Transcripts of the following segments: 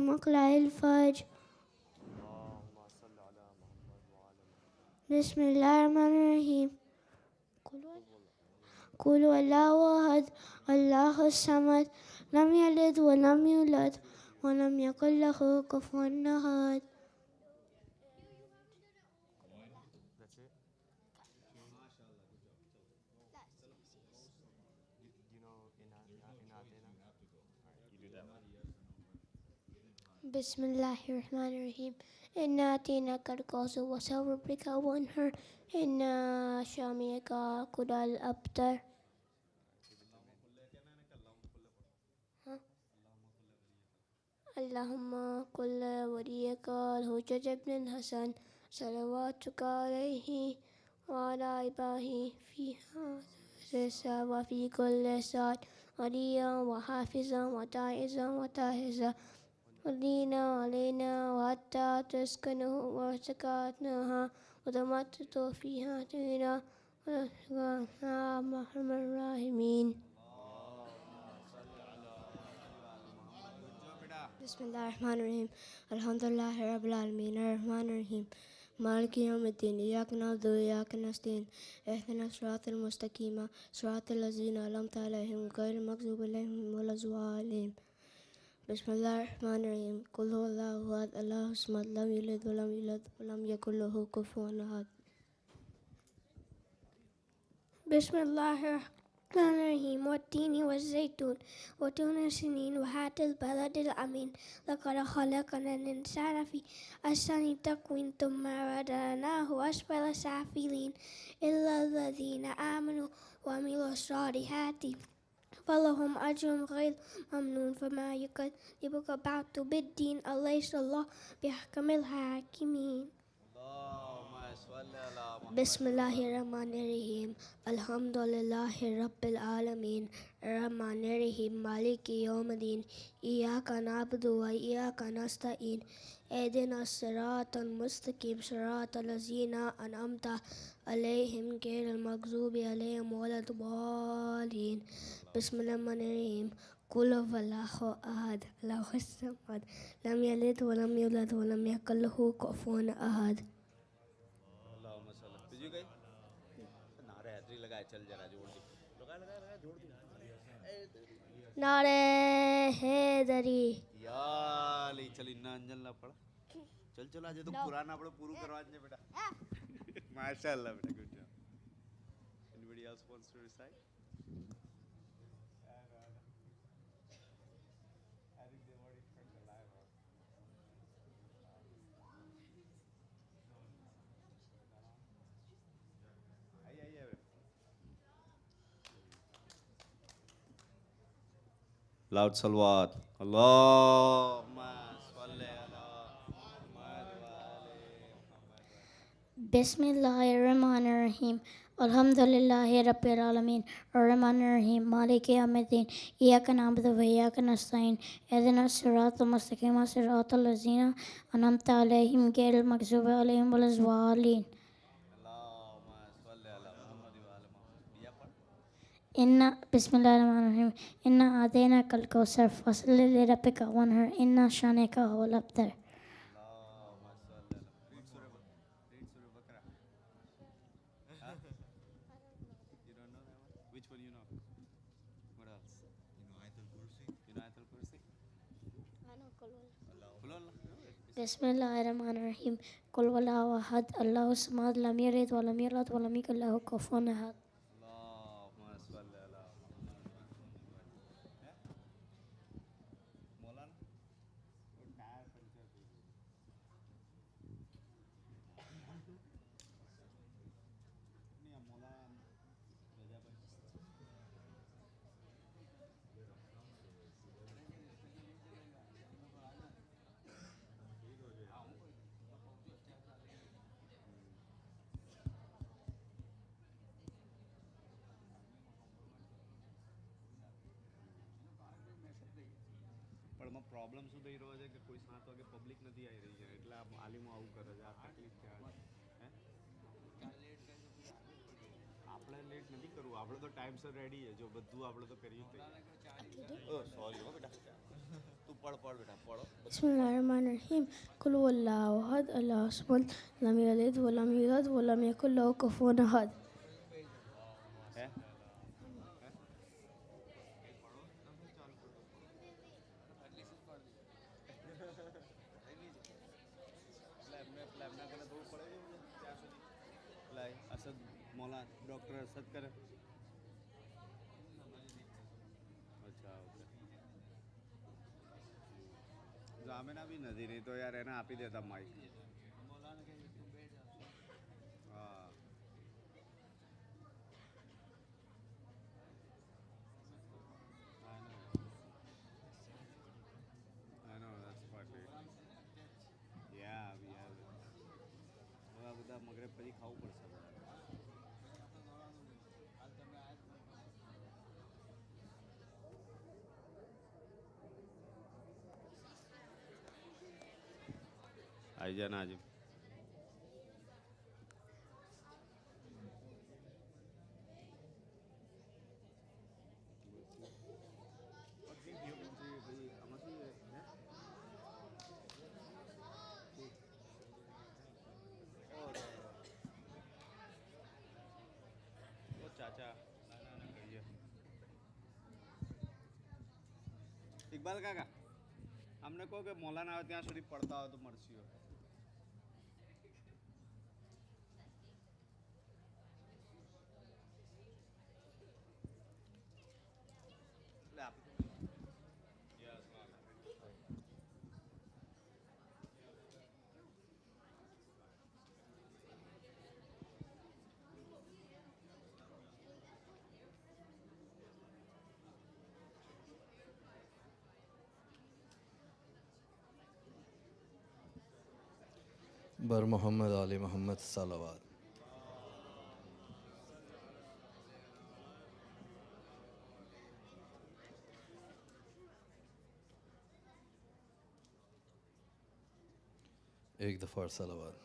كمطلع الفجر. بسم الله الرحمن الرحيم. قل هو الله أحد الله الصمد لم يلد ولم يولد ولم يكن له كفوا أحد. بسم الله الرحمن الرحيم. إنا أتيناك الكوثر وسوف بك وانهر إنا شانئك هو الأبتر. اللهم كل وليك الحجة بن الحسن صلواتك عليه وعلى آبائه في هذا وفي كل ساعة وليا وحافظا وتائزا وتاهزا ودينا علينا وحتى تسكنه وسكاتناها وتمتت فيها تينا ونسكنها محمد الراحمين. بسم الله الرحمن الرحيم. الحمد لله رب العالمين الرحمن الرحيم مالك يوم الدين إياك نعبد وإياك نستعين اهدنا الصراط المستقيم صراط الذين أنعمت عليهم غير المغضوب عليهم ولا الضالين. بسم الله الرحمن الرحيم. قل هو الله أحد الله الصمد لم يلد ولم يولد ولم يكن له كفوا أحد. بسم الله الرحمن الرحيم. والتين والزيتون وطور سنين وهذا البلد الأمين لقد خلقنا الإنسان في أحسن تقويم ثم رددناه أسفل سافلين إلا الذين آمنوا وعملوا الصالحات فلهم أجر غير ممنون فما يكذبك بعد بالدين أليس الله بأحكم الحاكمين. بسم الله الرحمن الرحيم. الحمد لله رب العالمين الرحمن الرحيم مالك يوم الدين إياك نعبد وإياك نستعين اهدنا الصراط المستقيم صراط الذين أنعمت عليهم غير المغضوب عليهم ولا الضالين. بسم الله الرحمن الرحيم. قل هو الله أحد الله الصمد لم يلد ولم يولد ولم يكن له كفوا أحد. नारे हैदरी याली चल इन्ना अंजल ना पड़ा चल चल आज तो पुराना अपने पूरू करवा दे बेटा माशाल्लाह बेटा good job. Anybody else wants to recite? I think they already turned the live on. Loud salawat. Allahumma salli ala Muhammad wa ali Muhammad. بسم الله الرحمن الرحيم. الحمد لله رب العالمين الرحمن الرحيم مالك يوم الدين إياك نعبد وإياك نستعين اهدنا الصراط المستقيم صراط الذين أنعمت عليهم غير المغضوب عليهم ولا الضالين. Allahumma salli ala Muhammad wa ali Muhammad. Ya pad. إن بسم الله الرحمن الرحيم إنا أعطيناك الكوثر فصل لربك وانحر إن شانئك هو الأبتر. Allahumma salli ala. Read Surah Baqarah. Huh? You don't know that one? Which one you know? What else? You know Ayatul Kursi? Qul Allah. بسم الله الرحمن الرحيم. قل هو الله أحد الله الصمد لم يلد ولم يولد ولم يكن له كفوا أحد. Allahumma salli ala Muhammad. Maulana? Tire puncture thi. नहीं मौलाना रजा भाई પણ એમાં problem શું થઈ રહ્યો છે કે કોઈ 7 વાગે પબ્લિક નથી આવી રહી છે એટલે આ આલિમો આવું કરે છે આ તકલીફ છે હે આપણે લેટ નથી કરવું આપણે તો ટાઈમસર રેડી છે જો બધું આપણે તો કર્યું જ ઓ સોરી હો બેટા તું पढ़ पढ़ बेटा पढ़ो बिस्मिल्लाहिर्रहमानिर्रहीम कुल हुवल्लाहु अहद अल्लाहु समद लम यलिद व लम यूलद व लम यकुल लहू कुफुवन अहद। है फ्लैब ना करे तो पड़ेगा मुझे क्या सुनी लाई असद मौला डॉक्टर असद करे अच्छा ओके जामिना भी नदी नहीं तो यार है ना आप ही देता माइक हाँ I know that's partly yeah we have it હવે આ બધા મગરેબ પછી ખાવું પડશે બધા आई जाना आज चाचा कहिए इकबाल काका हमने कहो कि मौलाना આવે ત્યાં સુધી પડતા હોય તો મરસી હોય લે આપી बर मोहम्मद आले मोहम्मद सलावत। एक दफ़ा सलावत।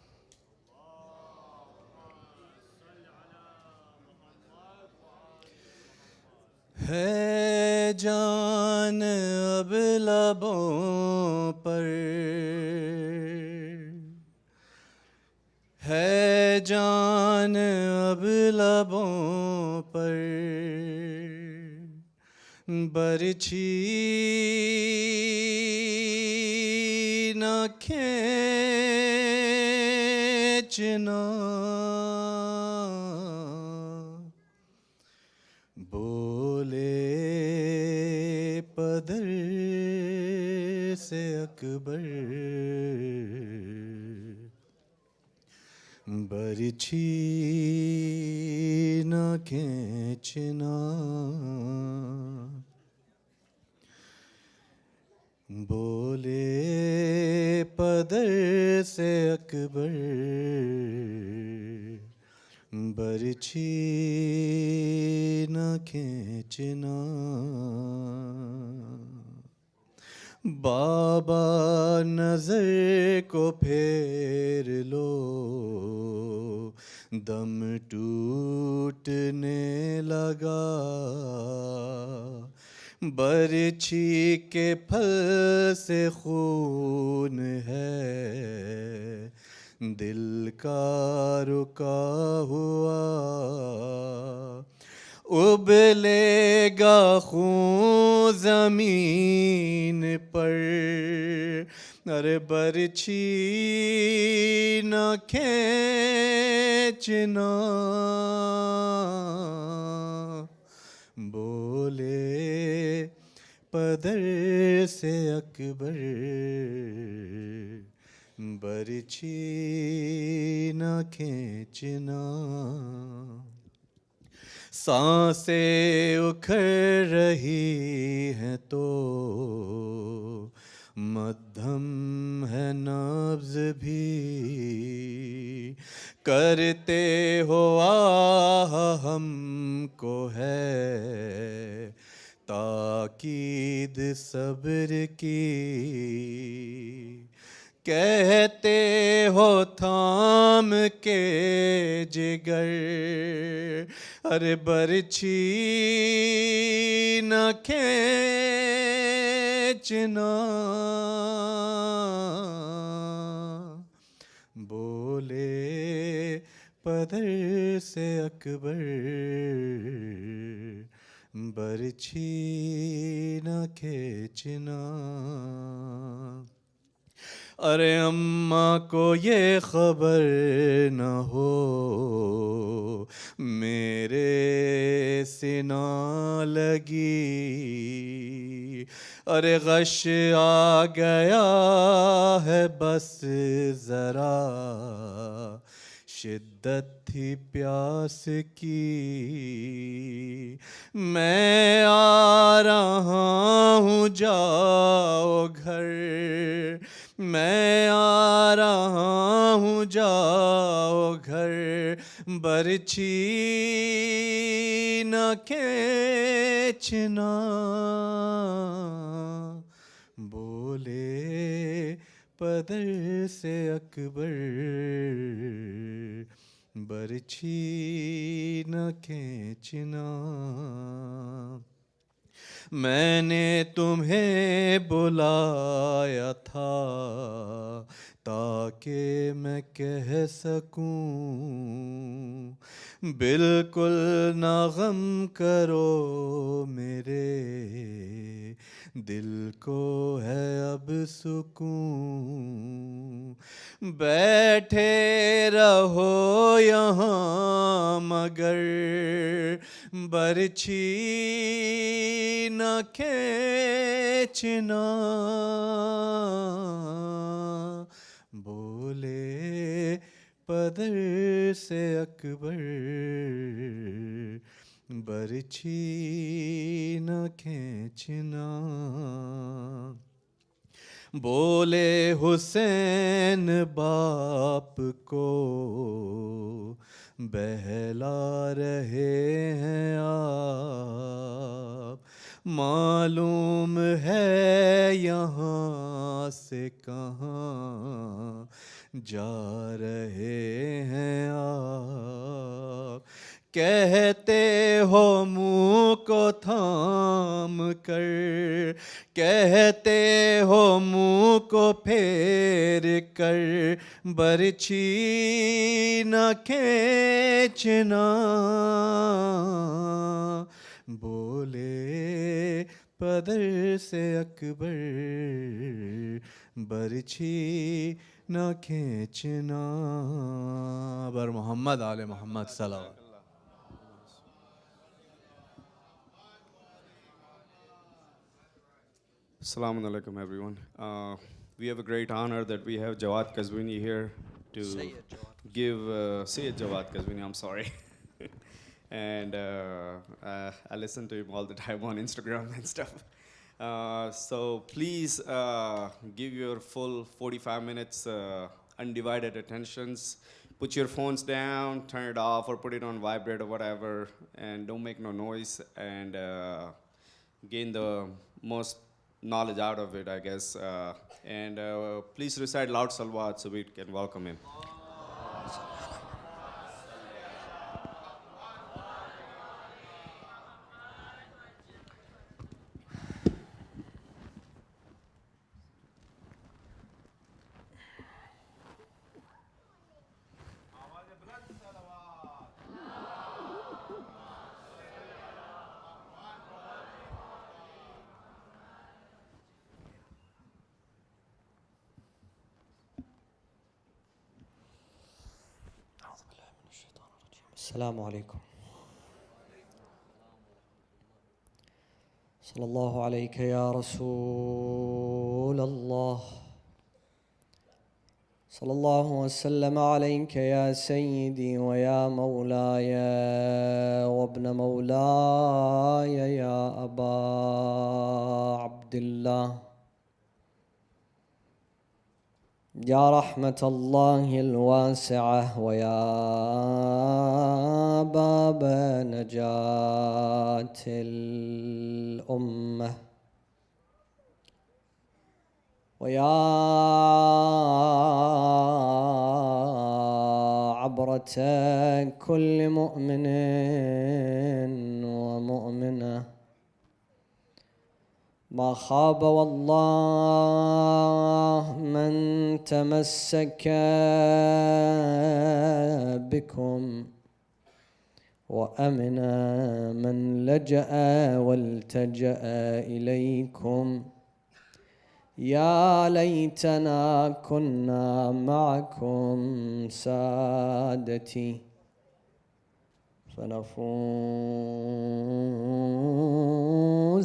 है जान अब लबों पर है जान अब लबों पर बरछी न खींचना बोले पदर से अकबर बरछी न खींचना बोले पदर से अकबर बरछी न खींचना बाबा नजर को फेर लो दम टूटने लगा बरछी के फल से खून है दिल का रुका हुआ उबलेगा खून ज़मीन पर अरे बरछी न खींचना बोले पदर से अकबर बरछी न खींचना सांसें उखड़ रही हैं तो मध्यम है नब्ज़ भी करते हो आह हमको है ताकीद सब्र की कहते हो थाम के जिगर अरे बरछी न खींचना खींचना बोले पदर से अकबर बरछी न खींचना। अरे अम्मा को ये खबर न हो मेरे सिना लगी। अरे गश आ गया है बस ज़रा शिद्दत थी प्यास की। मैं आ रहा हूँ जाओ घर, मैं आ रहा हूँ जाओ घर, बरछी न खींचना बोले पदर से अकबर बरछी न खींचना। मैंने तुम्हें बुलाया था ताकि मैं कह सकूं बिल्कुल न गम करो मेरे दिल को है अब सुकून। बैठे रहो यहाँ मगर बरछी न खींचना बोले पदर से अकबर बरछी न खींचना। बोले हुसैन बाप को बहला रहे हैं आप, मालूम है यहाँ से कहाँ जा रहे हैं आप। कहते हो मुँह को थाम कर, कहते हो मुँह को फेर कर, बरछी न खींचना बोले पदर से अकबर बरछी न खींचना। बर मोहम्मद आले मोहम्मद सल्लल्लाहु। Assalamu alaikum, everyone. We have a great honor that we have Jawad Qazwini here to give Sayyid Jawad Qazwini, I'm sorry. And I listen to him all the time on Instagram and stuff. So please give your full 45 minutes undivided attentions. Put your phones down, turn it off, or put it on vibrate or whatever, and don't make no noise, and gain the most knowledge out of it, I guess. And please recite loud salawat so we can welcome him. السلام عليكم. صلى الله عليك يا رسول الله، صلى الله وسلم عليك يا سيدي ويا مولاي وابن مولاي يا أبا عبد الله، يا رحمة الله الواسعة ويا باب نجاة الأمة، ويا عبرة كل مؤمن ومؤمنة، ما خاب والله من تمسك بكم وأمن من لجأ والتجأ إليكم. يا ليتنا كنا معكم سادتي فنفوز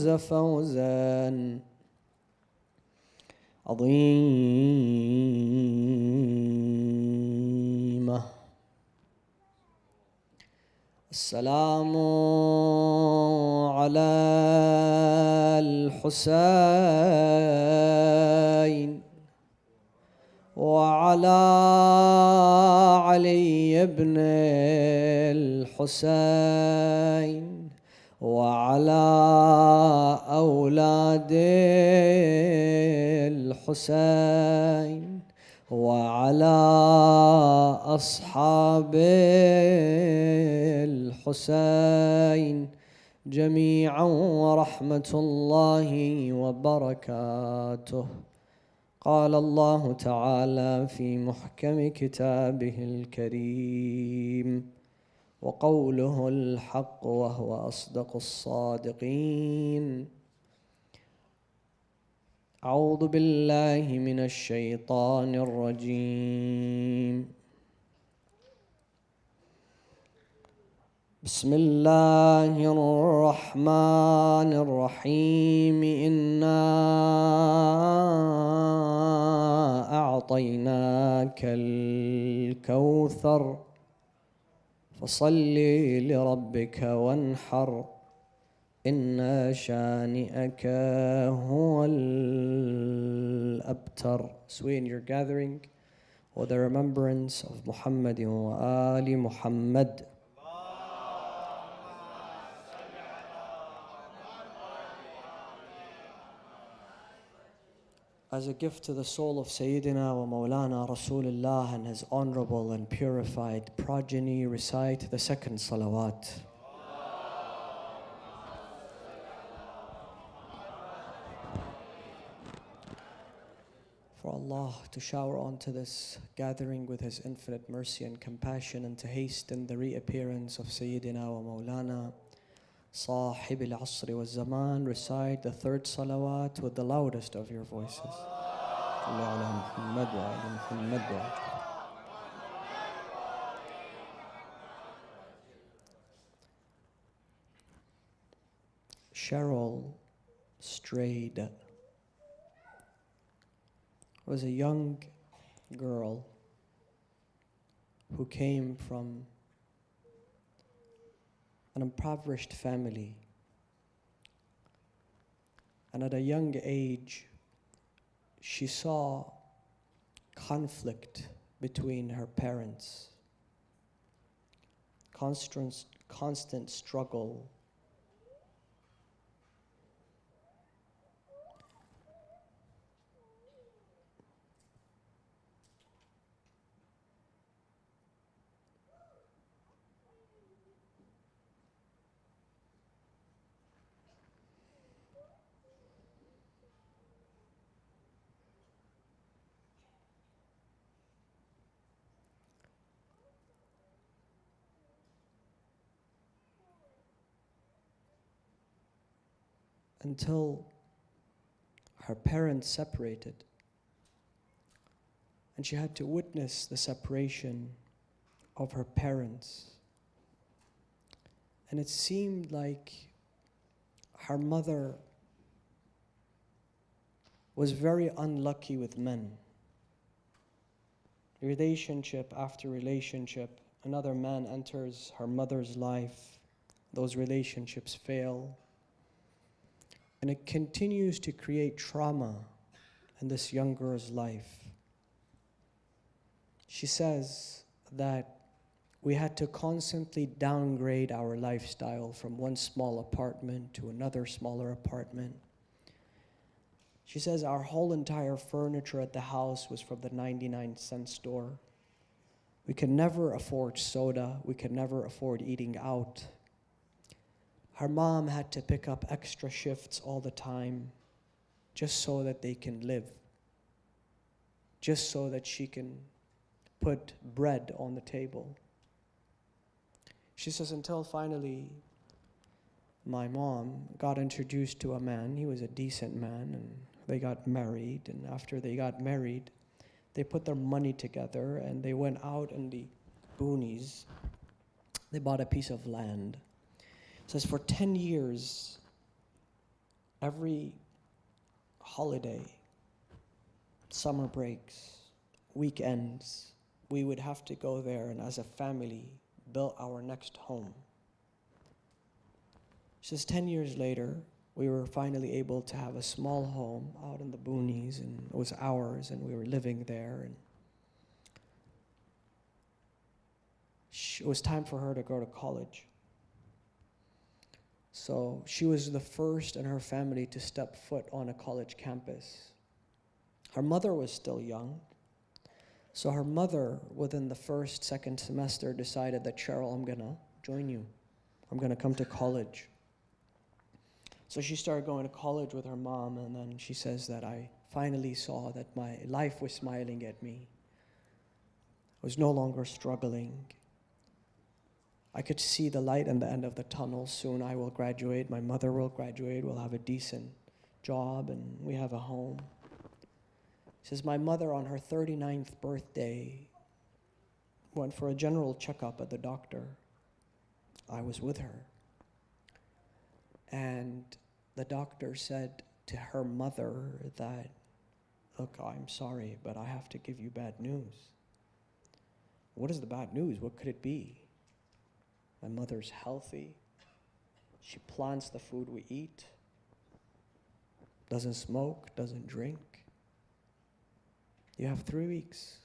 فوزا عظيما. السلام على الحسين وعلى علي بن الحسين وعلى أولاد الحسين وعلى أصحاب الحسين جميعا ورحمة الله وبركاته. قال الله تعالى في محكم كتابه الكريم وقوله الحق وهو أصدق الصادقين: أعوذ بالله من الشيطان الرجيم. بسم الله الرحمن الرحيم. إنا أعطيناك الكوثر فصل لربك وانحر إن شانئك هو الأبتر. So in your gathering or the remembrance of Muhammad wa Ali Muhammad. As a gift to the soul of Sayyidina wa Mawlana Rasulullah and his honorable and purified progeny, recite the second salawat. For Allah to shower onto this gathering with His infinite mercy and compassion, and to hasten the reappearance of Sayyidina wa Mawlana Sahib al-Asri wa Zaman, recite the third salawat with the loudest of your voices. Cheryl Strayed was a young girl who came from an impoverished family, and at a young age she saw conflict between her parents, constant struggle. Until her parents separated, and she had to witness the separation of her parents. And it seemed like her mother was very unlucky with men. Relationship after relationship, another man enters her mother's life. Those relationships fail. And it continues to create trauma in this young girl's life. She says that we had to constantly downgrade our lifestyle from one small apartment to another smaller apartment. She says our whole entire furniture at the house was from the 99-cent store. We could never afford soda. We could never afford eating out. Her mom had to pick up extra shifts all the time. just so that they can live, just so that she can put bread on the table. She says, until finally my mom got introduced to a man. He was a decent man, and they got married. And after they got married, they put their money together and they went out in the boonies. They bought a piece of land. It says for 10 years, every holiday, summer breaks, weekends, we would have to go there and as a family build our next home. She says 10 years later, we were finally able to have a small home out in the boonies, and it was ours, and we were living there. And it was time for her to go to college. So she was the first in her family to step foot on a college campus. Her mother was still young. So her mother, within the first, second semester, decided that, Cheryl, I'm gonna join you. I'm gonna come to college. So she started going to college with her mom, and then she says that I finally saw that my life was smiling at me. I was no longer struggling. I could see the light at the end of the tunnel. Soon I will graduate, my mother will graduate, we'll have a decent job, and we have a home. She says, my mother on her 39th birthday went for a general checkup at the doctor. I was with her. And the doctor said to her mother that, look, I'm sorry, but I have to give you bad news. What is the bad news? What could it be? My mother's healthy. She plants the food we eat. Doesn't smoke, doesn't drink. You have 3 weeks.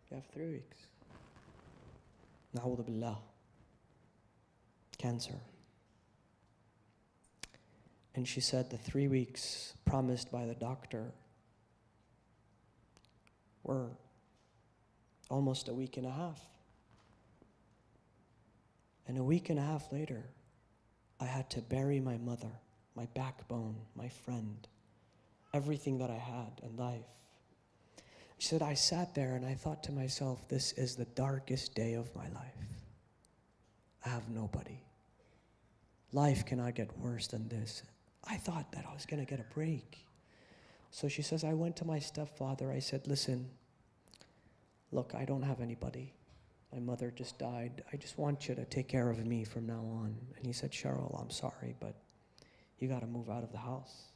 You have 3 weeks. Na'udhu billah. Cancer. And she said the 3 weeks promised by the doctor were almost a week and a half. And a week and a half later, I had to bury my mother, my backbone, my friend, everything that I had in life. She said, I sat there and I thought to myself, this is the darkest day of my life. I have nobody. Life cannot get worse than this. I thought that I was going to get a break. So she says, I went to my stepfather. I said, listen, look, I don't have anybody. My mother just died. I just want you to take care of me from now on. And he said, Cheryl, I'm sorry, but you got to move out of the house.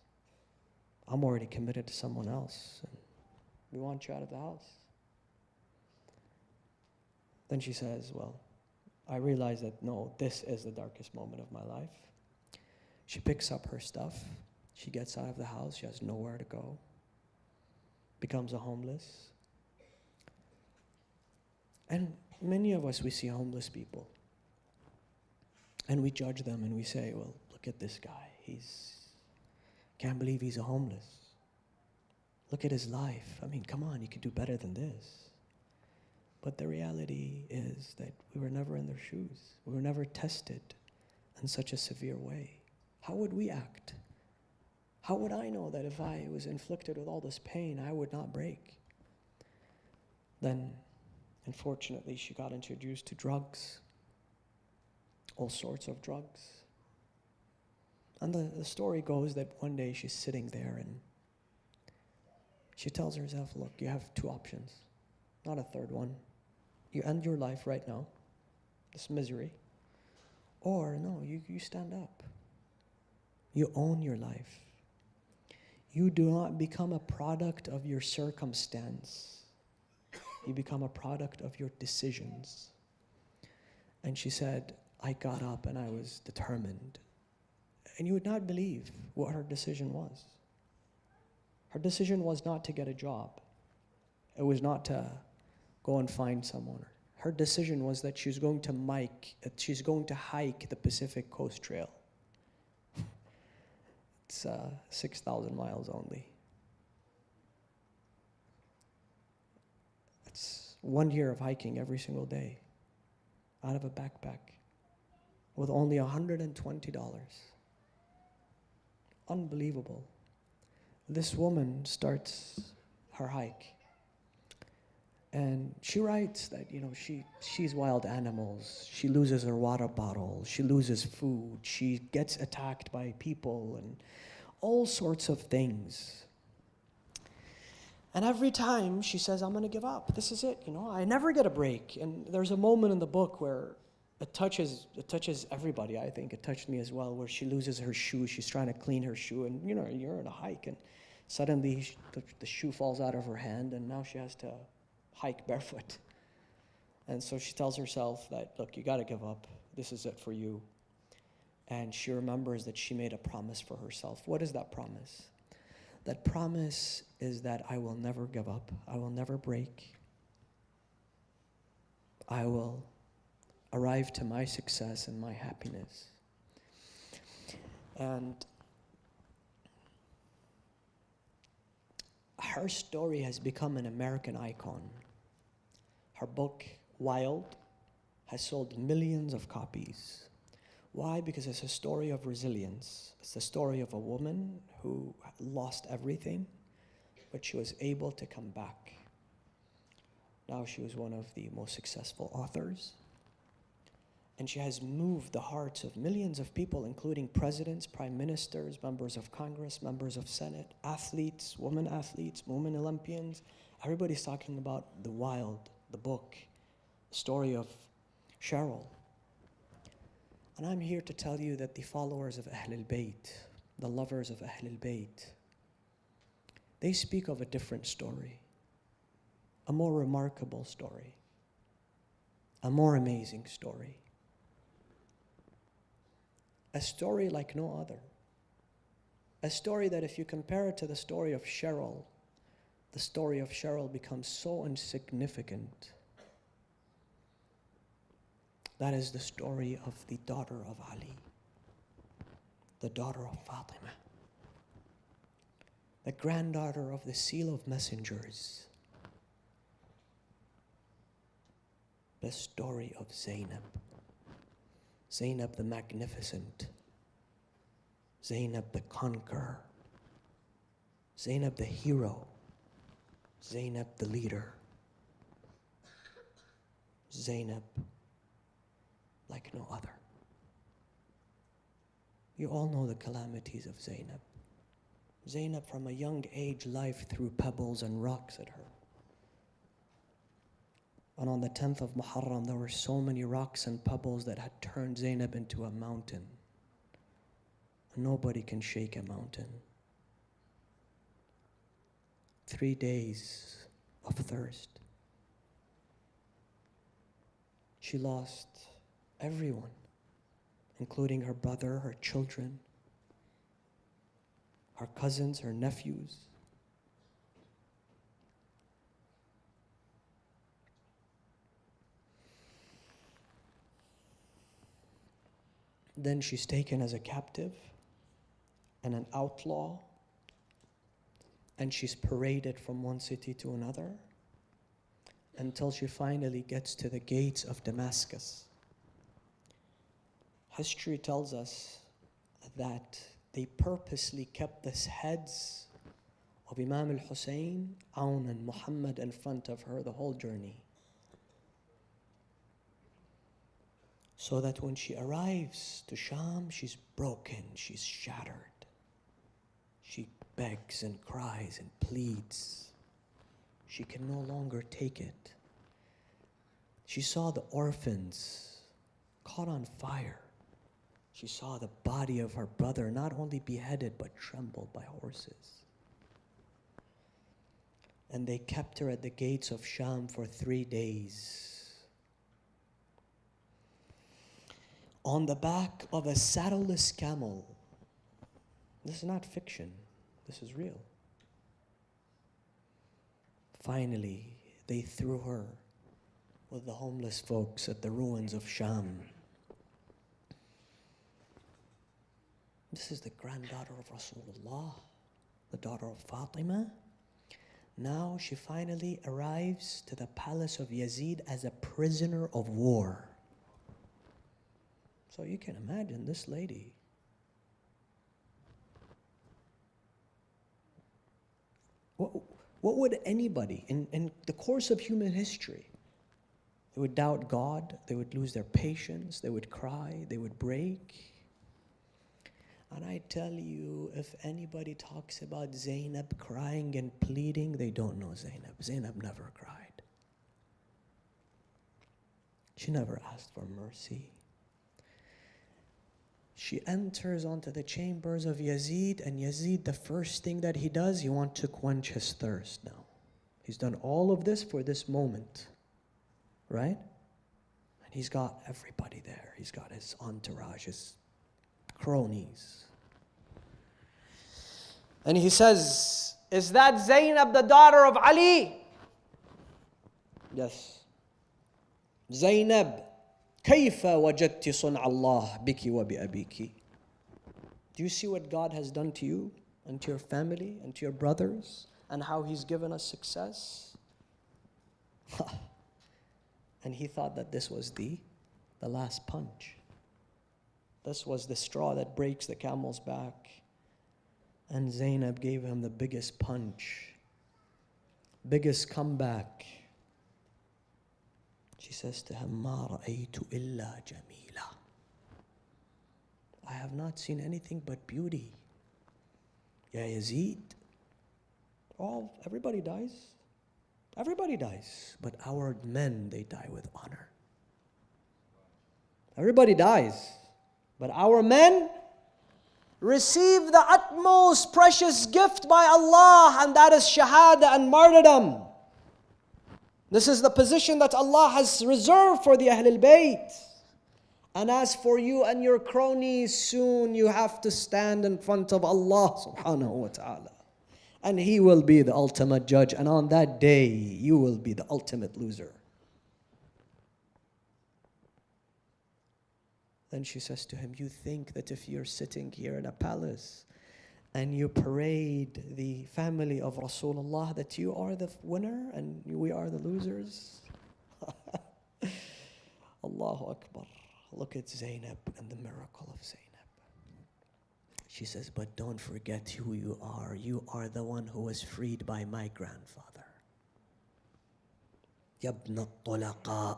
I'm already committed to someone else. And we want you out of the house. Then she says, well, I realize that, no, this is the darkest moment of my life. She picks up her stuff. She gets out of the house. She has nowhere to go. Becomes a homeless. And many of us, we see homeless people. And we judge them and we say, well, look at this guy. Can't believe he's a homeless. Look at his life. I mean, come on, you could do better than this. But the reality is that we were never in their shoes. We were never tested in such a severe way. How would we act? How would I know that if I was inflicted with all this pain, I would not break? Then, unfortunately, she got introduced to drugs, all sorts of drugs. And the story goes that one day she's sitting there and she tells herself, look, you have 2 options, not a third one. You end your life right now, this misery, or no, you stand up. You own your life. You do not become a product of your circumstance. You become a product of your decisions. And she said, I got up and I was determined. And you would not believe what her decision was. Her decision was not to get a job. It was not to go and find someone. Her decision was that she's going to hike the Pacific Coast Trail. It's 6,000 miles only. It's 1 year of hiking every single day out of a backpack with only $120. Unbelievable. This woman starts her hike. And she writes that, she sees wild animals. She loses her water bottle. She loses food. She gets attacked by people and all sorts of things. And every time she says, I'm going to give up. This is it, I never get a break. And there's a moment in the book where it touches everybody, I think. It touched me as well, where she loses her shoe. She's trying to clean her shoe. And, you're in a hike. And suddenly the shoe falls out of her hand. And now she has to hike barefoot. And so she tells herself that, look, you got to give up. This is it for you. And she remembers that she made a promise for herself. What is that promise? That promise is that I will never give up. I will never break. I will arrive to my success and my happiness. And her story has become an American icon. Her book, Wild, has sold millions of copies. Why? Because it's a story of resilience. It's the story of a woman who lost everything, but she was able to come back. Now she was one of the most successful authors. And she has moved the hearts of millions of people, including presidents, prime ministers, members of Congress, members of Senate, athletes, women Olympians. Everybody's talking about The Wild, the book, the story of Cheryl. And I'm here to tell you that the followers of Ahl al-Bayt, the lovers of Ahl al-Bayt, they speak of a different story, a more remarkable story, a more amazing story, a story like no other, a story that if you compare it to the story of Cheryl, the story of Cheryl becomes so insignificant. That is the story of the daughter of Ali, the daughter of Fatima, the granddaughter of the seal of messengers, the story of Zainab, Zainab the magnificent, Zainab the conqueror, Zainab the hero, Zainab the leader, Zainab like no other. You all know the calamities of Zainab. Zainab from a young age, life threw pebbles and rocks at her. And on the 10th of Muharram, there were so many rocks and pebbles that had turned Zainab into a mountain. And nobody can shake a mountain. 3 days of thirst. She lost everyone, including her brother, her children, her cousins, her nephews. Then she's taken as a captive and an outlaw, and she's paraded from one city to another until she finally gets to the gates of Damascus. History tells us that they purposely kept the heads of Imam al-Hussein, Aun and Muhammad in front of her the whole journey, so that when she arrives to Sham, she's broken, she's shattered. She begs and cries and pleads. She can no longer take it. She saw the orphans caught on fire. She saw the body of her brother not only beheaded, but trampled by horses. And they kept her at the gates of Sham for 3 days, on the back of a saddleless camel. This is not fiction. This is real. Finally, they threw her with the homeless folks at the ruins of Sham. This is the granddaughter of Rasulullah, the daughter of Fatima. Now she finally arrives to the palace of Yazid as a prisoner of war. So you can imagine this lady. What would anybody, in the course of human history, they would doubt God, they would lose their patience, they would cry, they would break. And I tell you, if anybody talks about Zainab crying and pleading, they don't know Zainab. Zainab never cried. She never asked for mercy. She enters onto the chambers of Yazid, and Yazid, the first thing that he does, he wants to quench his thirst now. He's done all of this for this moment, right? And he's got everybody there. He's got his entourage, his cronies. And he says, is that Zainab, the daughter of Ali? Yes. Zainab, كيف وجدت صنع الله بك وبأبيك? Do you see what God has done to you and to your family and to your brothers and how He's given us success? And he thought that this was the last punch. This was the straw that breaks the camel's back. And Zainab gave him the biggest punch, biggest comeback. She says to him, مَا رَأَيْتُ إِلَّا جَمِيلًا. I have not seen anything but beauty. Ya Yazid. Everybody dies. Everybody dies. But our men, they die with honor. Everybody dies. But our men receive the utmost precious gift by Allah, and that is shahada and martyrdom. This is the position that Allah has reserved for the Ahlul Bayt. And as for you and your cronies, soon you have to stand in front of Allah subhanahu wa ta'ala. And He will be the ultimate judge. And on that day, you will be the ultimate loser. Then she says to him, you think that if you're sitting here in a palace and you parade the family of Rasulullah, that you are the winner and we are the losers? Allahu Akbar. Look at Zainab and the miracle of Zainab. She says, but don't forget who you are. You are the one who was freed by my grandfather. Yabna al-tulaqa.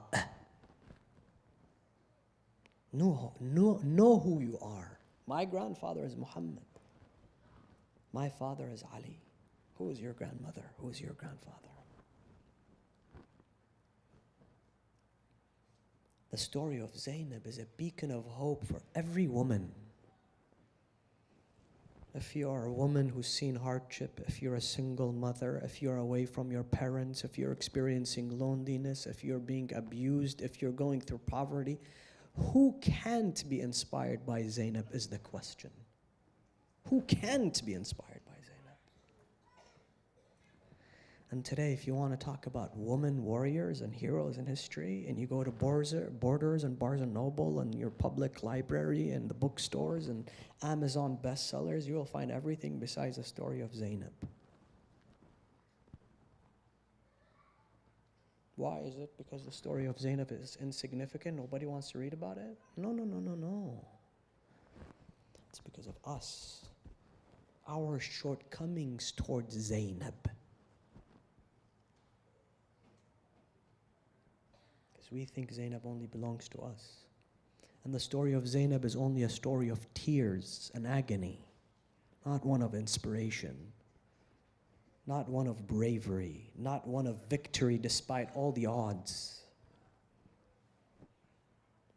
Know who you are. My grandfather is Muhammad. My father is Ali. Who is your grandmother? Who is your grandfather? The story of Zainab is a beacon of hope for every woman. If you are a woman who's seen hardship, if you're a single mother, if you're away from your parents, if you're experiencing loneliness, if you're being abused, if you're going through poverty, who can't be inspired by Zainab is the question. Who can't be inspired by Zainab? And today, if you want to talk about women warriors and heroes in history, and you go to Borders and Barnes & Noble and your public library and the bookstores and Amazon bestsellers, you will find everything besides the story of Zainab. Why is it? Because the story of Zainab is insignificant? Nobody wants to read about it? No. It's because of us. Our shortcomings towards Zainab. Because we think Zainab only belongs to us. And the story of Zainab is only a story of tears and agony, not one of inspiration. Not one of bravery, not one of victory despite all the odds.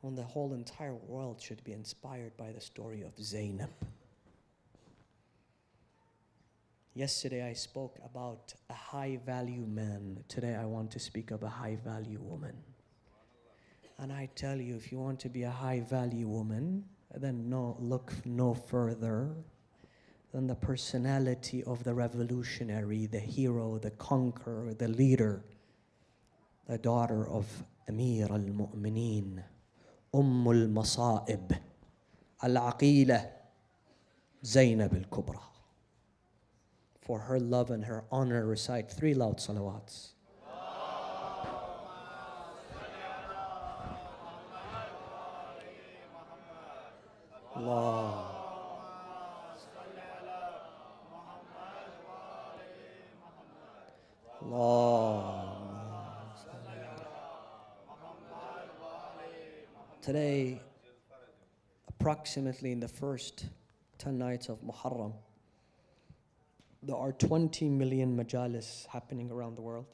When the whole entire world should be inspired by the story of Zainab. Yesterday I spoke about a high-value man. Today I want to speak of a high-value woman. And I tell you, if you want to be a high-value woman, then look no further than the personality of the revolutionary, the hero, the conqueror, the leader, the daughter of Amir al-Mu'mineen, al-Masa'ib, al-Aqila, Zainab al-Kubra. For her love and her honor, recite 3 loud salawats. Allah. Allah. Today, approximately in the first 10 nights of Muharram, there are 20 million majalis happening around the world.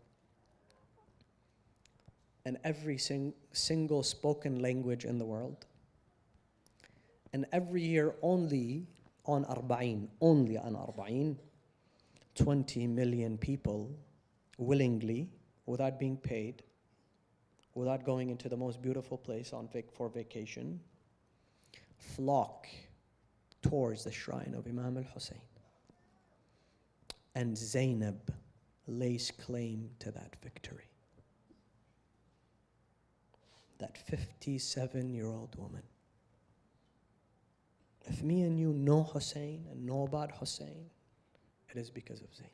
And every single spoken language in the world. And every year only on Arba'een, 20 million people willingly, without being paid, without going into the most beautiful place for vacation, flock towards the shrine of Imam al-Hussein. And Zainab lays claim to that victory. That 57-year-old woman. If me and you know Hussein and know about Hussein, it is because of Zainab.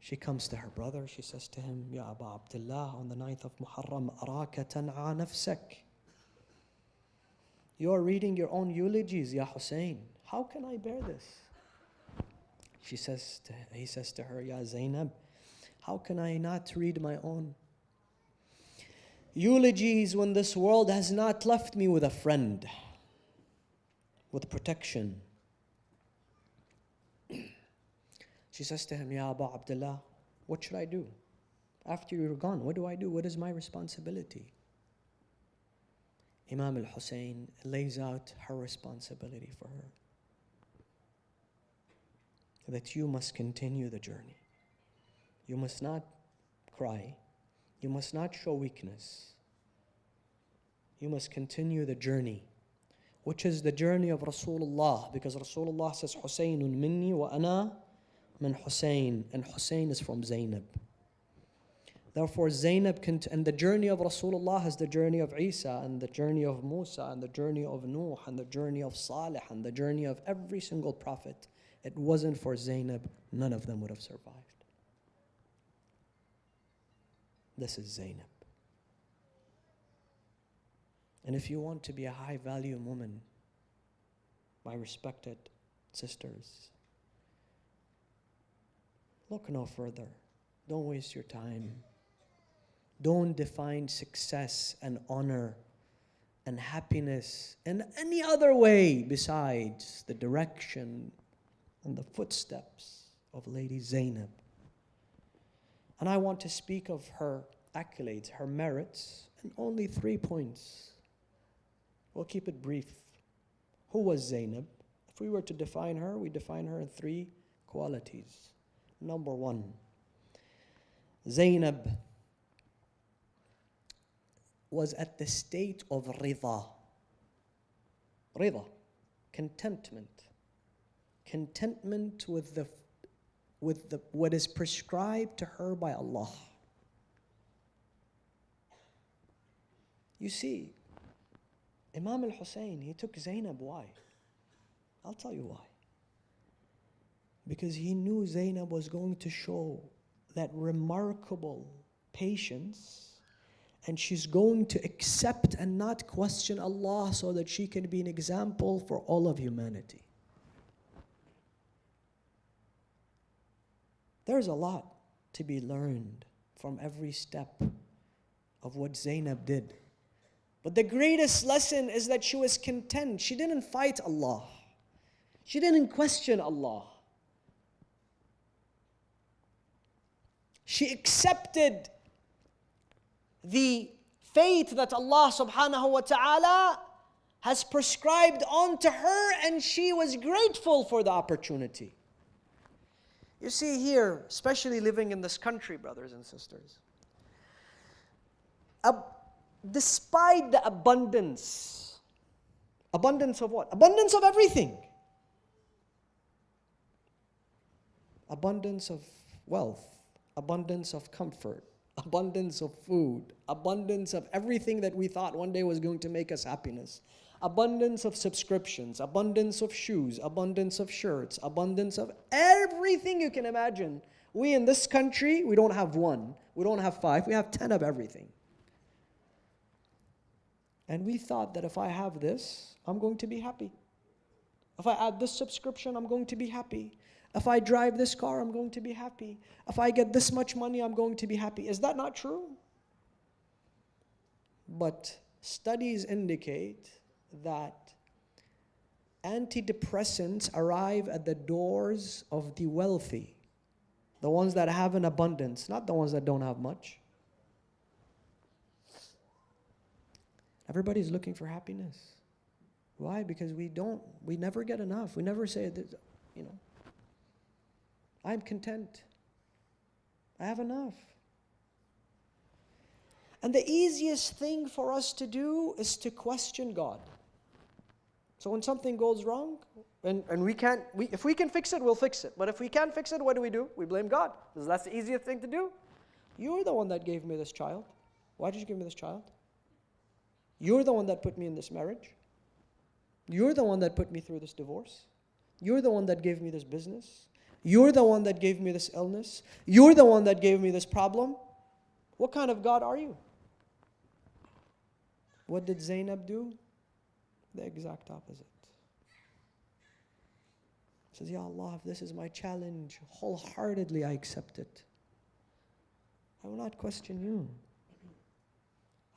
She comes to her brother, she says to him, Ya Aba Abdullah, on the 9th of Muharram, Araka tan'a nafsak. You are reading your own eulogies, Ya Hussein. How can I bear this? He says to her, Ya Zainab, how can I not read my own eulogies when this world has not left me with a friend, with protection? She says to him, Ya Aba Abdullah, what should I do? After you're gone, what do I do? What is my responsibility? Imam al-Hussein lays out her responsibility for her. That you must continue the journey. You must not cry. You must not show weakness. You must continue the journey, which is the journey of Rasulullah, because Rasulullah says, Husaynun minni wa ana min Husayn, and Husayn is from Zainab. Therefore, Zainab and the journey of Rasulullah is the journey of Isa, and the journey of Musa, and the journey of Nuh, and the journey of Salih, and the journey of every single prophet. It wasn't for Zainab, none of them would have survived. This is Zainab. And if you want to be a high-value woman, my respected sisters, look no further. Don't waste your time. Don't define success and honor and happiness in any other way besides the direction and the footsteps of Lady Zainab. And I want to speak of her accolades, her merits, in only 3 points. We'll keep it brief. Who was Zainab? If we were to define her, we define her in 3 qualities. Number 1, Zainab was at the state of rida. Rida, contentment. Contentment with what is prescribed to her by Allah. You see, Imam al-Hussein, he took Zainab. Why? I'll tell you why. Because he knew Zainab was going to show that remarkable patience, and she's going to accept and not question Allah so that she can be an example for all of humanity. There's a lot to be learned from every step of what Zainab did. But the greatest lesson is that she was content. She didn't fight Allah. She didn't question Allah. She accepted the fate that Allah subhanahu wa ta'ala has prescribed onto her, and she was grateful for the opportunity. You see here, especially living in this country, brothers and sisters, despite the abundance of what? Abundance of everything. Abundance of wealth, abundance of comfort, abundance of food, abundance of everything that we thought one day was going to make us happiness. Abundance of subscriptions, abundance of shoes, abundance of shirts, abundance of everything you can imagine. We in this country, we don't have 1, we don't have 5, we have 10 of everything. And we thought that if I have this, I'm going to be happy. If I add this subscription, I'm going to be happy. If I drive this car, I'm going to be happy. If I get this much money, I'm going to be happy. Is that not true? But studies indicate that antidepressants arrive at the doors of the wealthy, the ones that have an abundance, not the ones that don't have much. Everybody's looking for happiness. Why? Because we never get enough. We never say, I'm content. I have enough. And the easiest thing for us to do is to question God. So when something goes wrong, and if we can fix it, we'll fix it. But if we can't fix it, what do? We blame God. Because that's the easiest thing to do. You're the one that gave me this child. Why did you give me this child? You're the one that put me in this marriage. You're the one that put me through this divorce. You're the one that gave me this business. You're the one that gave me this illness. You're the one that gave me this problem. What kind of God are you? What did Zainab do? The exact opposite. She says, Ya Allah, if this is my challenge, wholeheartedly I accept it. I will not question you.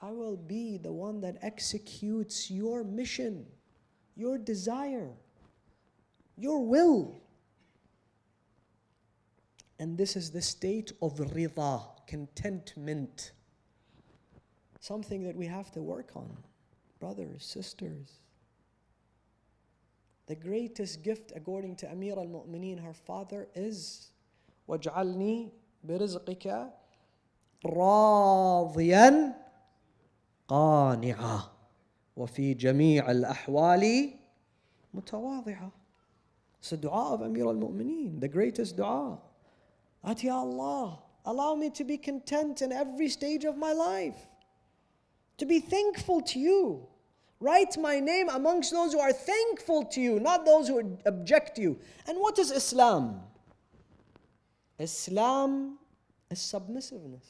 I will be the one that executes your mission, your desire, your will. And this is the state of rida, contentment. Something that we have to work on, brothers, sisters. The greatest gift, according to Amir al-Mu'mineen, her father, is وَاجْعَلْنِي بِرِزْقِكَ راضيا قانعا وفي جميع الأحوال متواضعا. It's the dua of Amir al-Mu'mineen, the greatest dua. That, Ya Allah, allow me to be content in every stage of my life, to be thankful to you. Write my name amongst those who are thankful to you, not those who object to you. And what is Islam? Islam is submissiveness.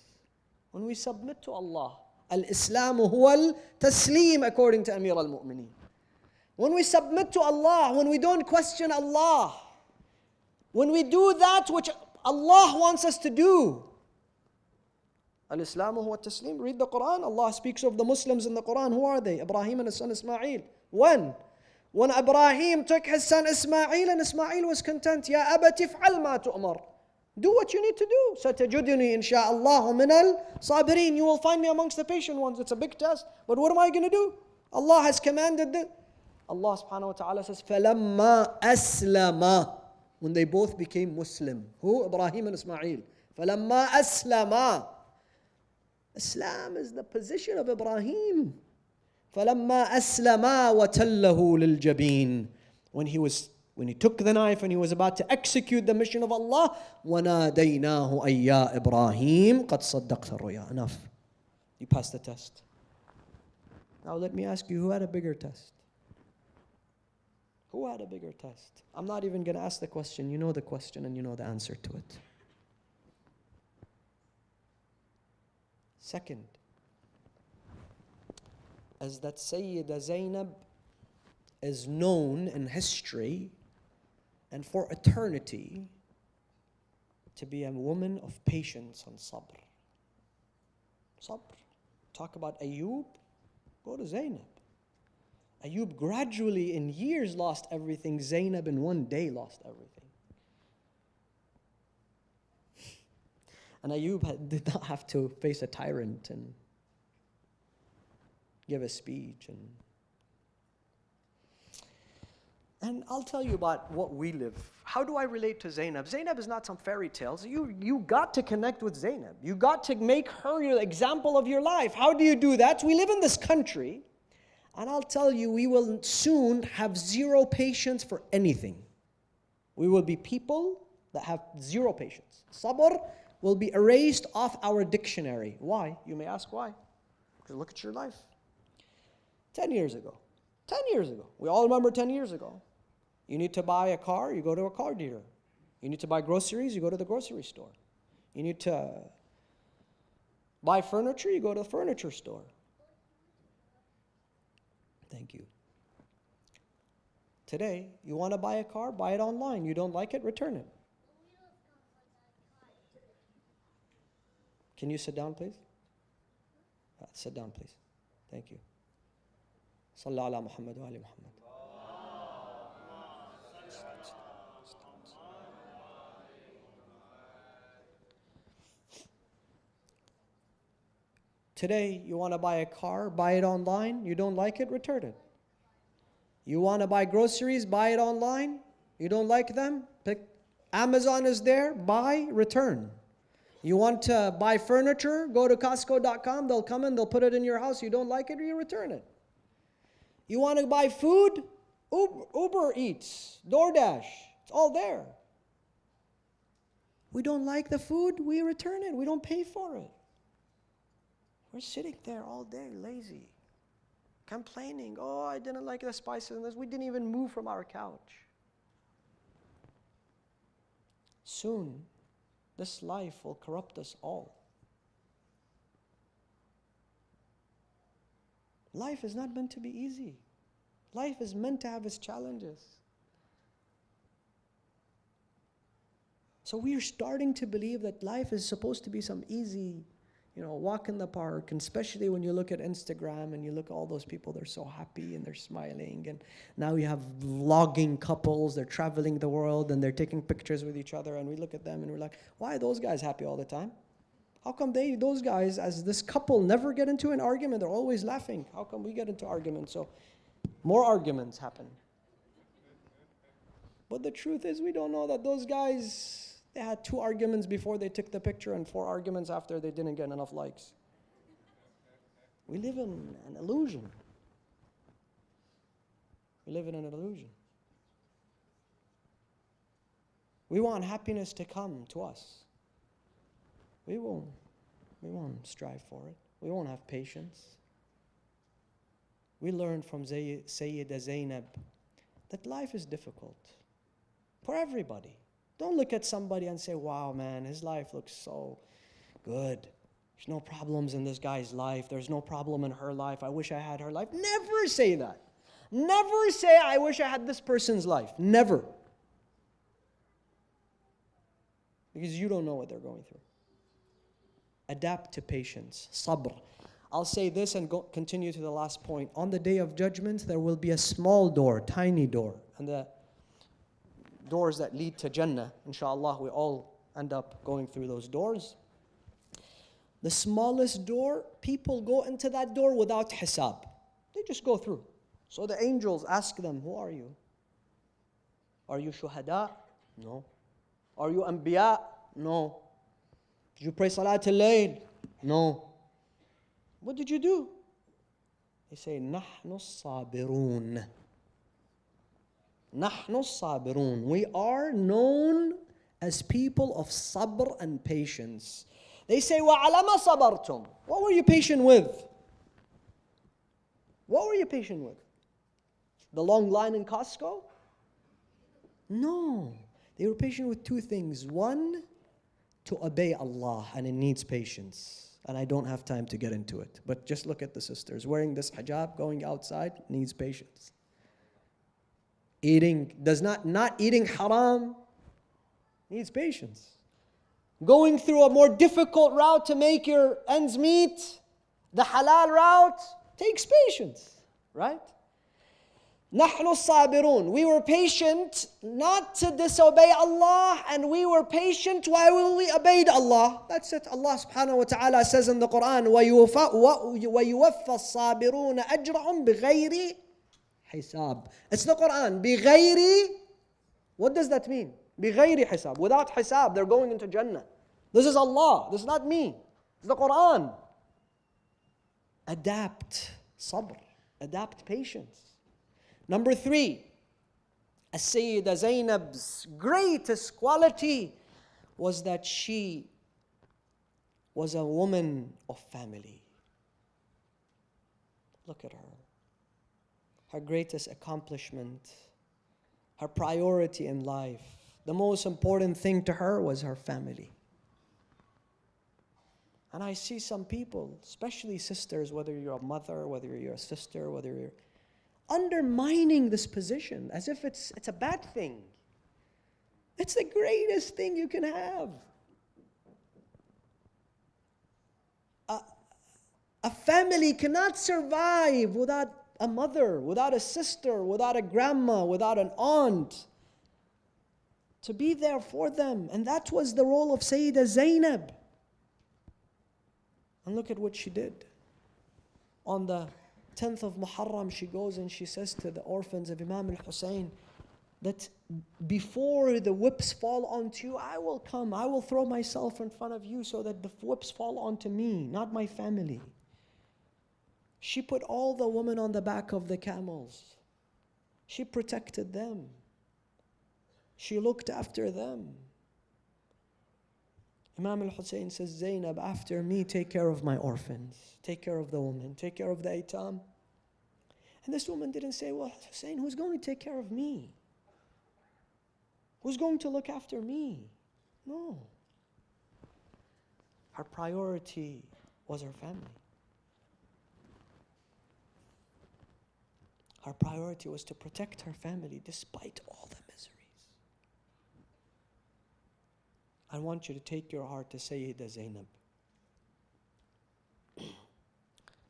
When we submit to Allah, al-Islam huwa al-taslim, according to Amir al-Mu'mineen. When we submit to Allah, when we don't question Allah, when we do that which Allah wants us to do. Al-Islam huwa al-taslim. Read the Quran. Allah speaks of the Muslims in the Quran. Who are they? Ibrahim and his son Ismail. When Ibrahim took his son Ismail, and Ismail was content. Ya abati f'al ma tu'mar. Do what you need to do. Satajuduni insha'Allah min al-sabirin. You will find me amongst the patient ones. It's a big test. But what am I going to do? Allah has commanded this. Allah subhanahu wa ta'ala says, فَلَمَّا أَسْلَمَا. When they both became Muslim. Who? Ibrahim and Ismail. فَلَمَّا أَسْلَمَا. Islam is the position of Ibrahim. فَلَمَّا أَسْلَمَا وَتَلَّهُ لِلْجَبِينَ. When he took the knife and he was about to execute the mission of Allah, وَنَادَيْنَاهُ أَيَّا إِبْرَاهِيمُ قَدْ صَدَّقْتَ الرُّؤْيَا. Enough. You passed the test. Now let me ask you, who had a bigger test? Who had a bigger test? I'm not even going to ask the question. You know the question and you know the answer to it. Second, as that Sayyida Zainab is known in history and for eternity to be a woman of patience and sabr. Sabr. Talk about Ayub, go to Zainab. Ayub gradually in years lost everything. Zainab in one day lost everything. And Ayub did not have to face a tyrant and give a speech. And I'll tell you about what we live. How do I relate to Zainab? Zainab is not some fairy tales. You got to connect with Zainab. You got to make her your example of your life. How do you do that? We live in this country. And I'll tell you, we will soon have zero patience for anything. We will be people that have zero patience. Sabr will be erased off our dictionary. Why? You may ask why. Because look at your life. 10 years ago. 10 years ago. We all remember 10 years ago. You need to buy a car, you go to a car dealer. You need to buy groceries, you go to the grocery store. You need to buy furniture, you go to the furniture store. Thank you. Today, you want to buy a car, buy it online. You don't like it, return it. Can you sit down, please? Sit down, please. Thank you. Sallallahu ala Muhammad wa ali Muhammad. Today, you want to buy a car, buy it online. You don't like it, return it. You want to buy groceries, buy it online. You don't like them, Amazon is there, buy, return. You want to buy furniture, go to Costco.com, they'll come in, they'll put it in your house. You don't like it, you return it. You want to buy food, Uber Eats, DoorDash, it's all there. We don't like the food, we return it, we don't pay for it. We're sitting there all day, lazy, complaining, oh, I didn't like the spices in this. We didn't even move from our couch. Soon, this life will corrupt us all. Life is not meant to be easy. Life is meant to have its challenges. So we are starting to believe that life is supposed to be some easy, walk in the park, and especially when you look at Instagram and you look at all those people, they're so happy and they're smiling, and now you have vlogging couples, they're traveling the world and they're taking pictures with each other, and we look at them and we're like, why are those guys happy all the time? How come those guys, as this couple, never get into an argument? They're always laughing. How come we get into arguments? So more arguments happen. But the truth is, we don't know that those guys, they had 2 arguments before they took the picture and 4 arguments after they didn't get enough likes. We live in an illusion. We live in an illusion. We want happiness to come to us. We won't strive for it. We won't have patience. We learned from Sayyida Zainab that life is difficult for everybody. Don't look at somebody and say, wow, man, his life looks so good. There's no problems in this guy's life. There's no problem in her life. I wish I had her life. Never say that. Never say, I wish I had this person's life. Never. Because you don't know what they're going through. Adapt to patience. Sabr. I'll say this and continue to the last point. On the day of judgment, there will be a small door, tiny door. And the doors that lead to Jannah, inshallah, we all end up going through those doors. The smallest door, people go into that door without hisab. They just go through. So the angels ask them, who are you? Are you shuhada? No. Are you anbiya? No. Did you pray salat al-layl? No. What did you do? They say, نحن الصابرون. نحن الصابرون. We are known as people of sabr and patience. They say, وَعَلَى مَا صَبَرْتُمْ. What were you patient with? What were you patient with? The long line in Costco? No. They were patient with 2 things. One, to obey Allah, and it needs patience. And I don't have time to get into it. But just look at the sisters. Wearing this hijab, going outside, needs patience. Not eating haram needs patience. Going through a more difficult route to make your ends meet, the halal route, takes patience, right? نحن الصابرون. We were patient not to disobey Allah, and we were patient while we obeyed Allah. That's it. Allah subhanahu wa ta'ala says in the Quran, وَيُوَفَّى الصَّابِرُونَ أَجْرَهُمْ بِغَيْرِ حِسَاب. It's the Quran. بِغَيْرِ. What does that mean? بِغَيْرِ حِسَاب. Without hisab, they're going into Jannah. This is Allah. This is not me. It's the Quran. Adapt sabr. Adapt patience. Number 3, As-Sayyida Zainab's greatest quality was that she was a woman of family. Look at her. Her greatest accomplishment, her priority in life, the most important thing to her was her family. And I see some people, especially sisters, whether you're a mother, whether you're a sister, whether you're undermining this position as if it's a bad thing. It's the greatest thing you can have. family cannot survive without a mother, without a sister, without a grandma, without an aunt. To be there for them. And that was the role of Sayyidah Zainab. And look at what she did. On the 10th of Muharram, she goes and she says to the orphans of Imam al-Hussein that before the whips fall onto you, I will come. I will throw myself in front of you so that the whips fall onto me, not my family. She put all the women on the back of the camels. She protected them. She looked after them. Imam al-Hussein says, Zainab, after me, take care of my orphans. Take care of the women. Take care of the aitam. And this woman didn't say, well, Hussein, who's going to take care of me? Who's going to look after me? No. Her priority was her family. Her priority was to protect her family despite all the miseries. I want you to take your heart to Sayyidah Zainab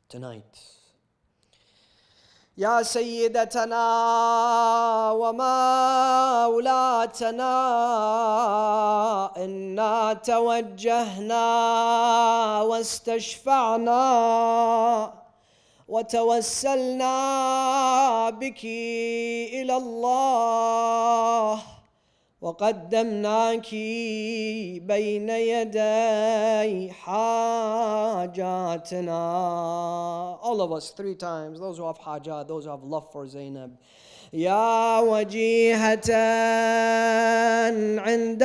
tonight. يا سيدتنا ومولاتنا إنا توجهنا واستشفعنا وتوسلنا بك إلى الله وقدمناك بين يدي حاجاتنا. All of us 3 times. Those who have hajat, those who have love for Zainab. يا وجيهة عند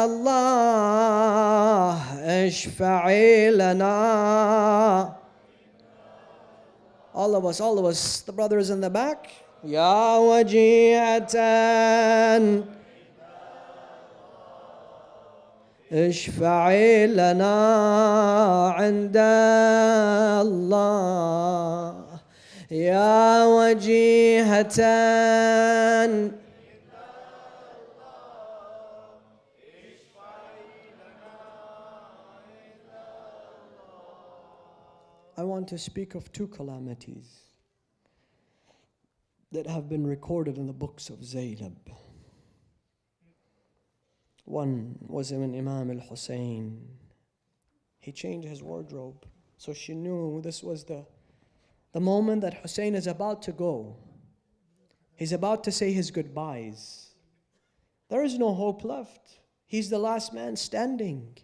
الله اشفعي لنا. All of us, the brothers in the back. يا وجيهة اشفعي لنا عند الله يا وجيهة. I want to speak of 2 calamities that have been recorded in the books of Zainab. One was when Imam al-Hussein, he changed his wardrobe. So she knew this was the moment that Hussein is about to go. He's about to say his goodbyes. There is no hope left. He's the last man standing.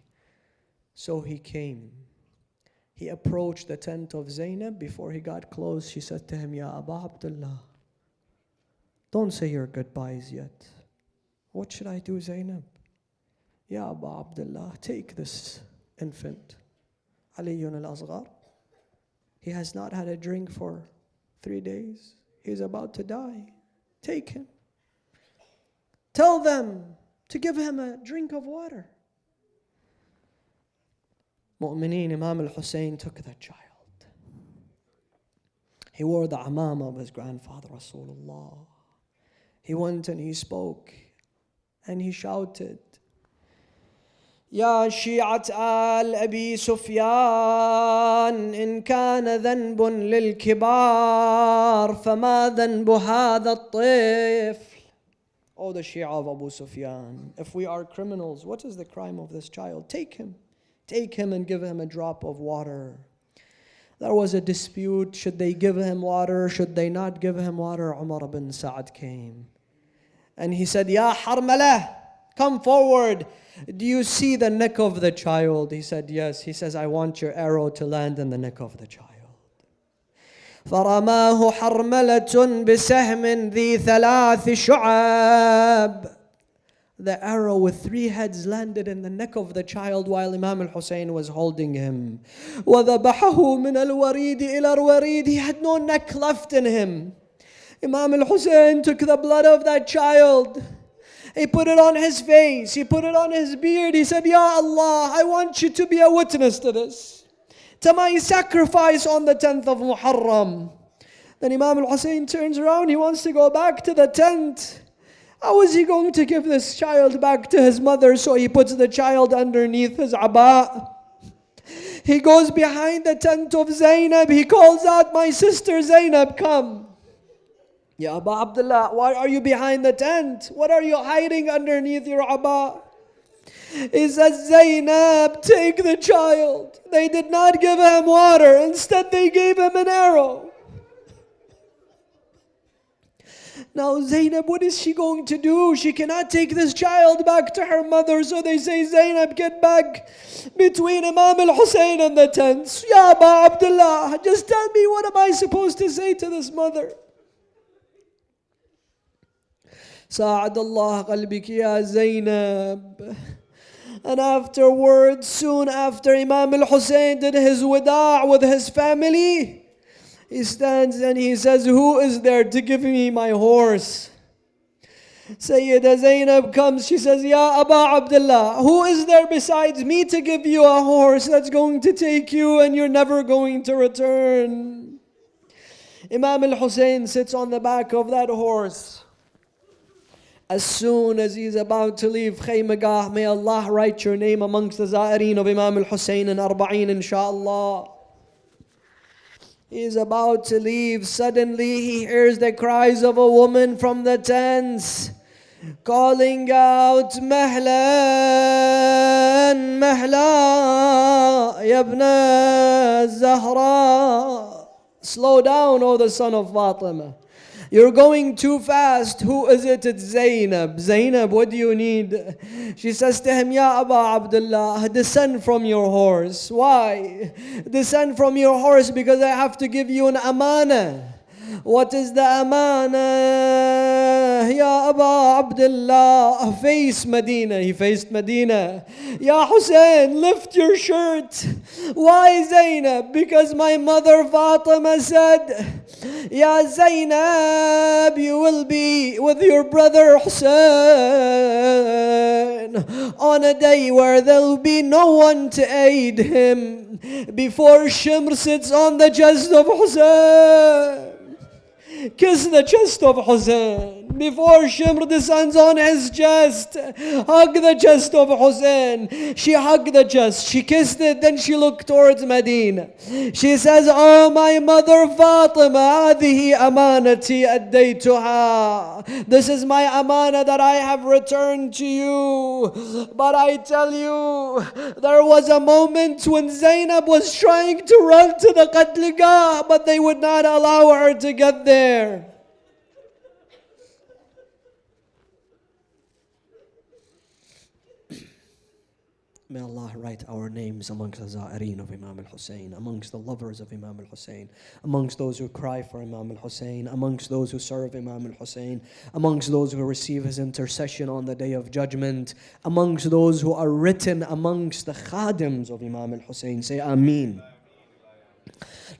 So he came. He approached the tent of Zainab. Before he got close, she said to him, Ya Aba Abdullah, don't say your goodbyes yet. What should I do, Zainab? Ya Aba Abdullah, take this infant, Aliyun al-Asghar. He has not had a drink for 3 days. He's about to die. Take him. Tell them to give him a drink of water. Mu'mineen, Imam al-Hussein took the child. He wore the amama of his grandfather, Rasulullah. He went and he spoke and he shouted, يا شيعة آل أبي سفيان إن كان ذنب للكبار فما ذنب هذا الطفل. Oh, the Shia of Abu Sufyan, if we are criminals, what is the crime of this child? Take him. Take him and give him a drop of water. There was a dispute. Should they give him water? Should they not give him water? Umar ibn Sa'd came. And he said, Ya Harmalah, come forward. Do you see the neck of the child? He said, yes. He says, I want your arrow to land in the neck of the child. فرماه حرملة بسهم ذي 3 شعاب. The arrow with 3 heads landed in the neck of the child while Imam al-Hussein was holding him. وذبحه من الوريد إلى الوريد. He had no neck left in him. Imam al-Hussein took the blood of that child. He put it on his face. He put it on his beard. He said, Ya Allah, I want you to be a witness to this, to my sacrifice on the 10th of Muharram. Then Imam al-Hussein turns around. He wants to go back to the tent. How is he going to give this child back to his mother? So he puts the child underneath his aba. He goes behind the tent of Zainab. He calls out, my sister Zainab, come. Ya Aba Abdullah, why are you behind the tent? What are you hiding underneath your Aba? He says, Zainab, take the child. They did not give him water. Instead, they gave him an arrow. Now Zainab, what is she going to do? She cannot take this child back to her mother. So they say, Zainab, get back between Imam al-Hussein and the tents. Ya Aba Abdullah, just tell me, what am I supposed to say to this mother? Sa'ad Allah qalbiki ya Zainab. And afterwards, soon after Imam al-Hussein did his wada' with his family, he stands and he says, who is there to give me my horse? Sayyida Zainab comes, she says, Ya Aba Abdullah, who is there besides me to give you a horse that's going to take you and you're never going to return? Imam al-Hussein sits on the back of that horse. As soon as he's about to leave Khaymagah, may Allah write your name amongst the Za'ireen of Imam al-Hussein and Arba'een, inshaAllah. He's about to leave. Suddenly he hears the cries of a woman from the tents, calling out, Mahlan, Mahla, Yabna Zahra. Slow down, O the son of Fatima. You're going too fast. Who is it? It's Zainab. Zainab, what do you need? She says to him, Ya Aba Abdullah, descend from your horse. Why? Descend from your horse because I have to give you an amana. What is the amana? Ya Aba Abdullah, face Medina. He faced Medina. Ya Hussein, lift your shirt. Why Zainab? Because my mother Fatima said, Ya Zainab, you will be with your brother Hussein on a day where there will be no one to aid him before Shimr sits on the chest of Hussein. Kiss the chest of Hussein. Before Shimr descends on his chest, hug the chest of Hussein. She hugged the chest, she kissed it, then she looked towards Medina. She says, Oh my mother Fatima, هذه أمانتي أديتها. This is my amana that I have returned to you. But I tell you, there was a moment when Zainab was trying to run to the Qatligah, but they would not allow her to get there. May Allah write our names amongst the Za'ireen of Imam al-Hussein, amongst the lovers of Imam al-Hussein, amongst those who cry for Imam al-Hussein, amongst those who serve Imam al-Hussein, amongst those who receive his intercession on the Day of Judgment, amongst those who are written amongst the khadims of Imam al-Hussein. Say Ameen.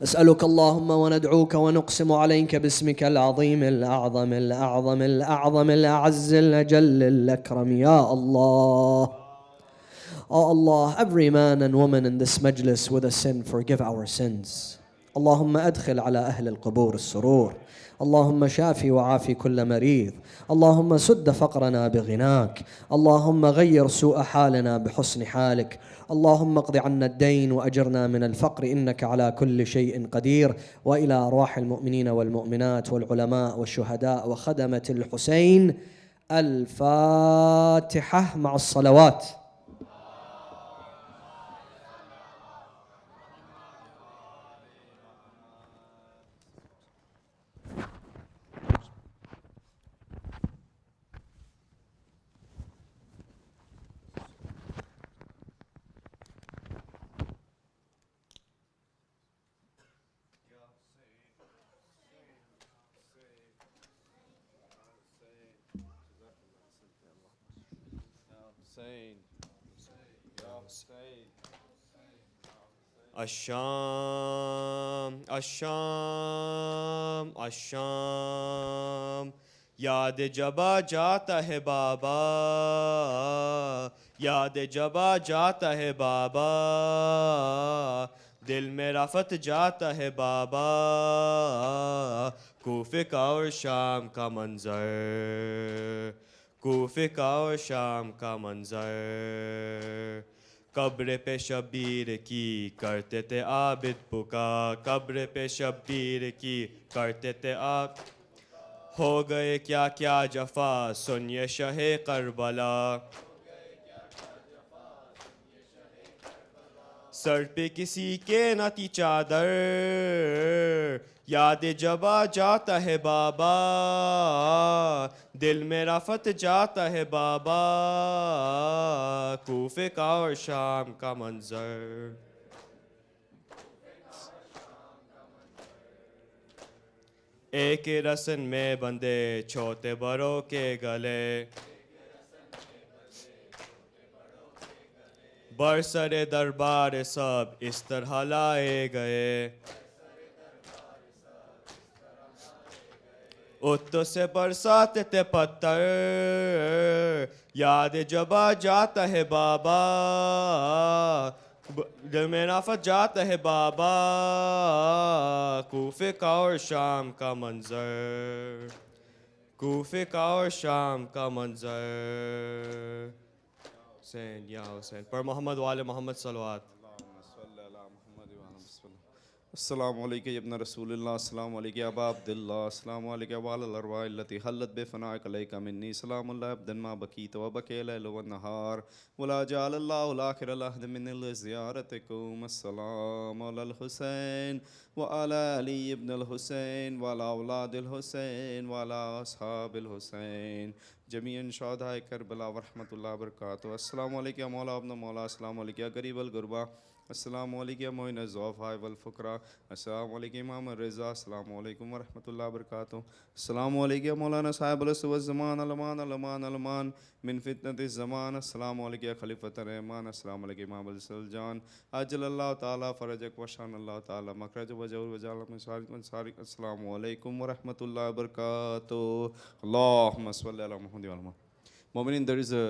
نسألك اللهم وندعوك ونقسم عليك باسمك العظيم الأعظم الأعظم الأعظم الأعز الأجل الأكرم يا الله. Oh Allah, every man and woman in this majlis with a sin, forgive our sins. اللهم أدخل على أهل القبور السرور. اللهم شافي وعافي كل مريض. اللهم سد فقرنا بغناك. اللهم غير سوء حالنا بحسن حالك. اللهم اقض عنا الدين وأجرنا من الفقر إنك على كل شيء قدير. وإلى أرواح المؤمنين والمؤمنات والعلماء والشهداء وخدمة الحسين الفاتحة مع الصلوات. الشام الشام الشام याद जबा जाता है बाबा याद जबा जाता है बाबा दिल में रफत जाता है बाबा कूफे का और शाम का मंजर कूफे का और शाम का मंजर कब्र पे शब्बीर की करते थे आबिद पुकार, कब्र पे शब्बीर की करते थे आप। हो गए क्या क्या जफा सुनिए शहे करबला, सर पे किसी के न थी चादर, याद जबा जाता है बाबा, दिल में रफत जाता है बाबा, कूफे का और शाम का मंजर। एक ही रस्म में बंदे छोटे बड़ों के गले, बरसरे दरबार सब इस तरह लाए गए, उत्तो से बरसाते थे पत्थर, याद जब आ जाता है बाबा, दिल में नफत जाता है बाबा, कूफे का और शाम का मंजर, कूफे का और शाम का मंजर। हुसैन या हुसैन पर मोहम्मद वाले मोहम्मद सलवात। अस्सलामु अलैका या इब्न रसूलिल्लाह, अस्सलामु अलैका या अबा अब्दुल्लाह, अस्सलामु अलैका या वाल अरवाह अल्लती हल्लत बिफनाक अलैका मिन्नी, सलामुन ला अब्दन मा बकीत व बकी लैल व नहार वला जअलल्लाहु आखिर अहद मिन ज़ियारतिकुम। अस्सलामु अलल हुसैन व अला अली इब्न अल हुसैन व अला औलादिल हुसैन व अला अस्हाबिल हुसैन जमीअन शुहदाए करबला व रहमतुल्लाहि व बरकातुहू। अस्सलामु अलैका या मौला इब्न मौला, अस्सलामु अलैका या गरीबल गुरबा, अस्सलामु अलैका या मोइन ज़ौफ़ा वल फ़ुक़रा, अस्सलामु अलैका इमाम रिज़ा, अस्सलामु अलैकुम व रहमतुल्लाहि व बरकातुहू। अस्सलामु अलैका या मौलाना साहिबुल असर व ज़मान अलमान अलमान अलमान मिन फ़ितनतिज़ ज़मान, अस्सलामु अलैका या खलीफ़तुर रहमान, अस्सलामु अलैका इमाम अल-सुल्तान अज्जलल्लाहु ताला फ़रजक व शानल्लाहु ताला मख़रज व जऊर व जाल मिन सारिक। अस्सलामु अलैकुम व रहमतुल्लाहि व बरकातुहू। अल्लाहुम्मा सल्लि अला मुहम्मद व अला मोमिनीन। There is a